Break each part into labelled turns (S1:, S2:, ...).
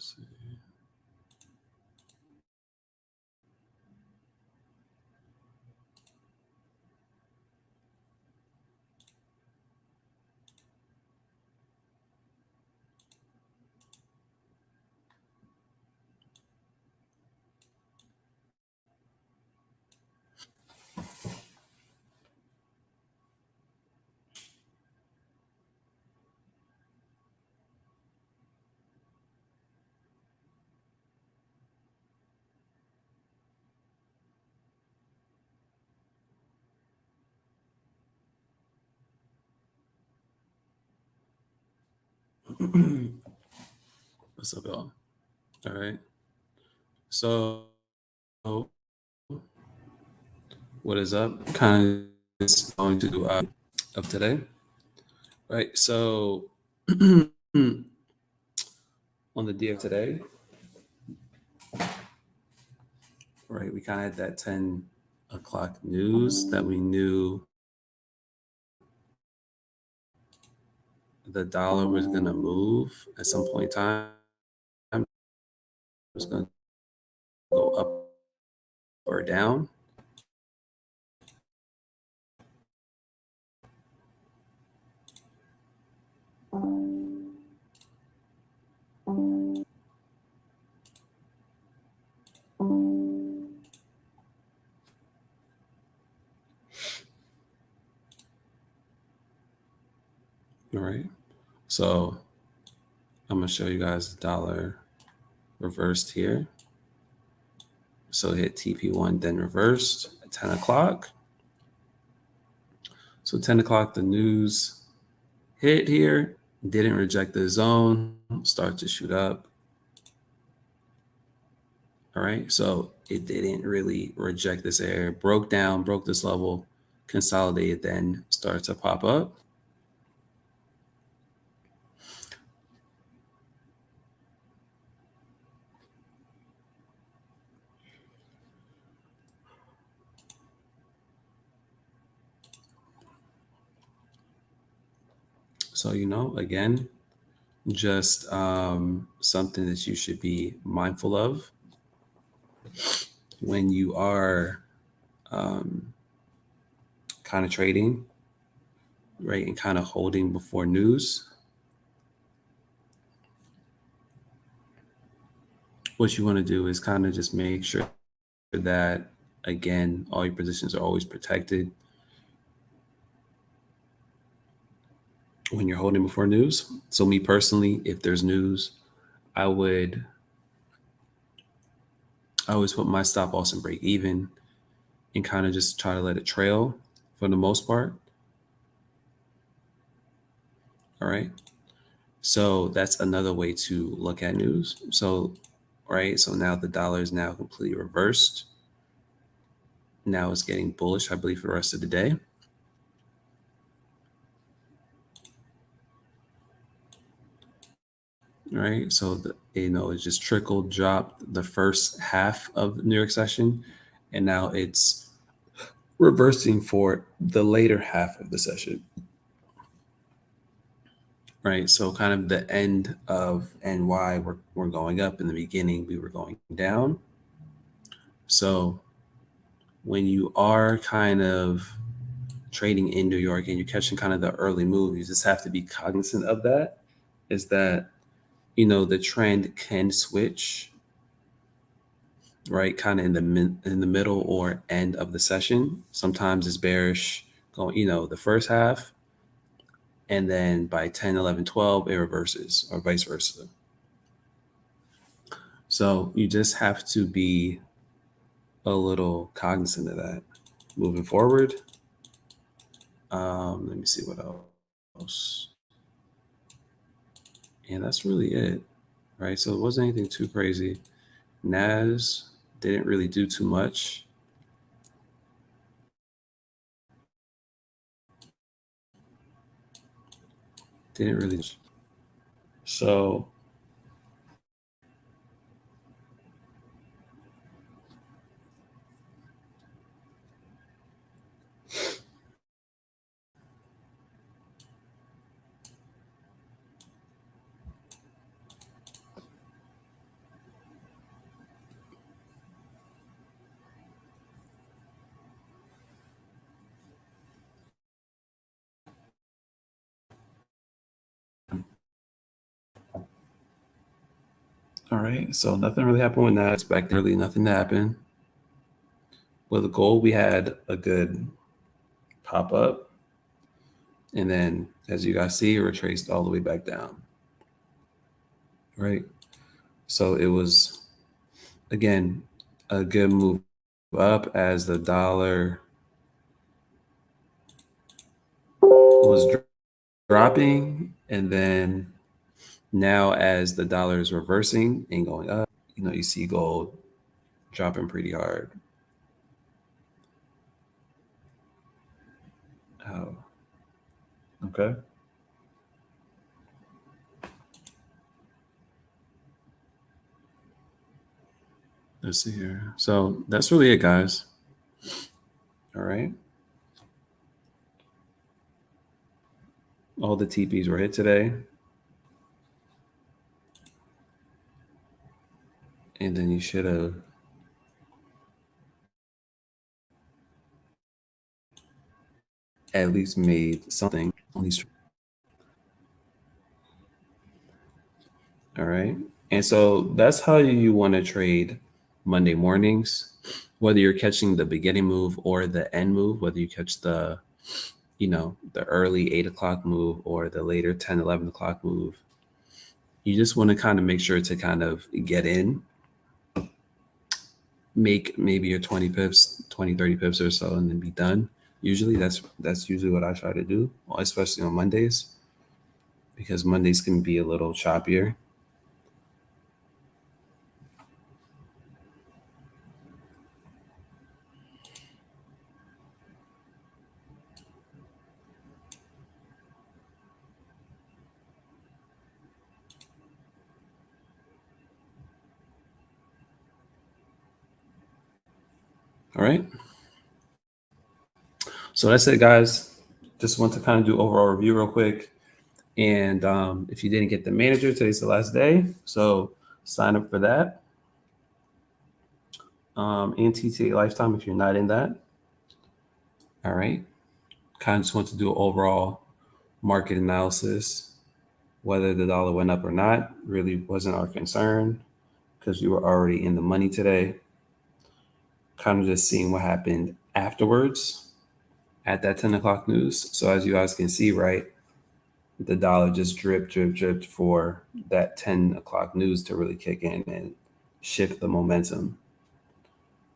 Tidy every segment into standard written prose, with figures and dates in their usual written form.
S1: Let's see. What's up, y'all? All right. So, what is up? Kind of is going to of today, right? So, on the day of today, right? We kind of had that 10 o'clock news that we knew the dollar was going to move at some point in time. It was going to go up or down. All right. So I'm going to show you guys the dollar reversed here. So hit TP1, then reversed at 10 o'clock. So 10 o'clock, the news hit here, didn't reject the zone, start to shoot up. All right. So it didn't really reject this area, broke down, broke this level, consolidated, then started to pop up. So, again, just something that you should be mindful of when you are kind of trading, right? And kind of holding before news. What you want to do is kind of just make sure that, again, all your positions are always protected when you're holding before news. So me personally, if there's news, I always put my stop loss and break even and kind of just try to let it trail for the most part. All right. So that's another way to look at news. So, right. So now the dollar is now completely reversed. Now it's getting bullish, I believe, for the rest of the day. Right. So, it just trickled, dropped the first half of the New York session, and now it's reversing for the later half of the session. Right. So kind of the end of and why we're going up. In the beginning, we were going down. So when you are kind of trading in New York and you're catching kind of the early move, you just have to be cognizant of that, is that, the trend can switch, right? Kind of in the middle or end of the session. Sometimes it's bearish going, the first half, and then by 10, 11, 12, it reverses, or vice versa. So you just have to be a little cognizant of that moving forward. Let me see what else. And that's really it, right? So it wasn't anything too crazy. NAS didn't really do too much. Didn't really. So All right, so nothing really happened with that. Expecting really nothing to happen. With the gold, we had a good pop up, and then as you guys see, it retraced all the way back down. Right, so it was again a good move up as the dollar was dropping, and then now as the dollar is reversing and going up, you see gold dropping pretty hard. Oh, okay. Let's see here. So that's really it, guys. All right. All the TPs were hit today. And then you should have at least made something on these. All right. And so that's how you want to trade Monday mornings, whether you're catching the beginning move or the end move, whether you catch the early 8 o'clock move or the later 10, 11 o'clock move. You just want to kind of make sure to kind of get in, make maybe your 20 pips, 20, 30 pips or so, and then be done. Usually that's usually what I try to do, especially on Mondays, because Mondays can be a little choppier. All right. So that's it, guys. Just want to kind of do overall review real quick. And if you didn't get the manager, today's the last day. So sign up for that. And TTA Lifetime if you're not in that. All right. Kind of just want to do an overall market analysis. Whether the dollar went up or not really wasn't our concern because we were already in the money today. Kind of just seeing what happened afterwards at that 10 o'clock news. So as you guys can see, right, the dollar just dripped for that 10 o'clock news to really kick in and shift the momentum,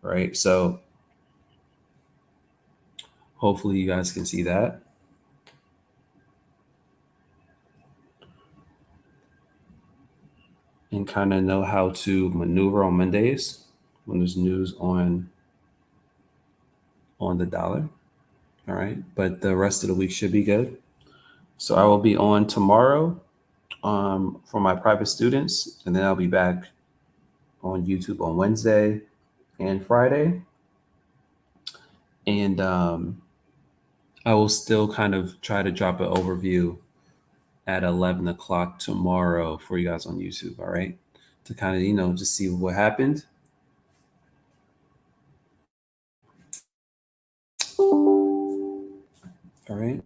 S1: right? So hopefully you guys can see that. And kind of know how to maneuver on Mondays when there's news on the dollar. All right. But the rest of the week should be good. So I will be on tomorrow for my private students, and then I'll be back on YouTube on Wednesday and Friday. And I will still kind of try to drop an overview at 11 o'clock tomorrow for you guys on YouTube. All right. To kind of, just see what happened. All right.